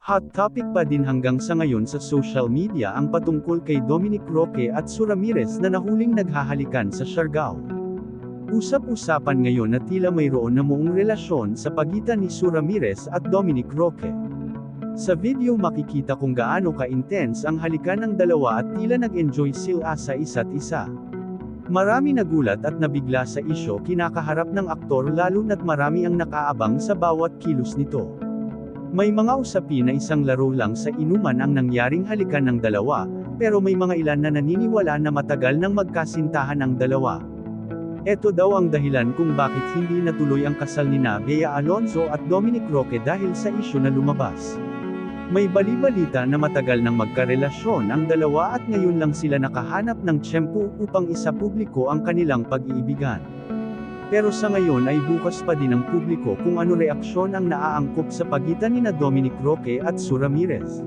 Hot topic pa din hanggang sa ngayon sa social media ang patungkol kay Dominic Roque at Sue Ramirez na nahuling naghahalikan sa Siargao. Usap-usapan ngayon na tila mayroon na muong relasyon sa pagitan ni Sue Ramirez at Dominic Roque. Sa video makikita kung gaano ka-intense ang halikan ng dalawa at tila nag-enjoy sila sa isa't isa. Marami nagulat at nabigla sa isyo kinakaharap ng aktor lalo na't marami ang nakaabang sa bawat kilos nito. May mga usapin na isang laro lang sa inuman ang nangyaring halikan ng dalawa, pero may mga ilan na naniniwala na matagal nang magkasintahan ang dalawa. Ito daw ang dahilan kung bakit hindi natuloy ang kasal nina Bea Alonzo at Dominic Roque dahil sa isyu na lumabas. May bali-balita na matagal nang magkarelasyon ang dalawa at ngayon lang sila nakahanap ng tiyempo upang isapubliko ang kanilang pag-iibigan. Pero sa ngayon ay bukas pa din ang publiko kung ano reaksyon ang naaangkop sa pagitan nina Dominic Roque at Sue Ramirez.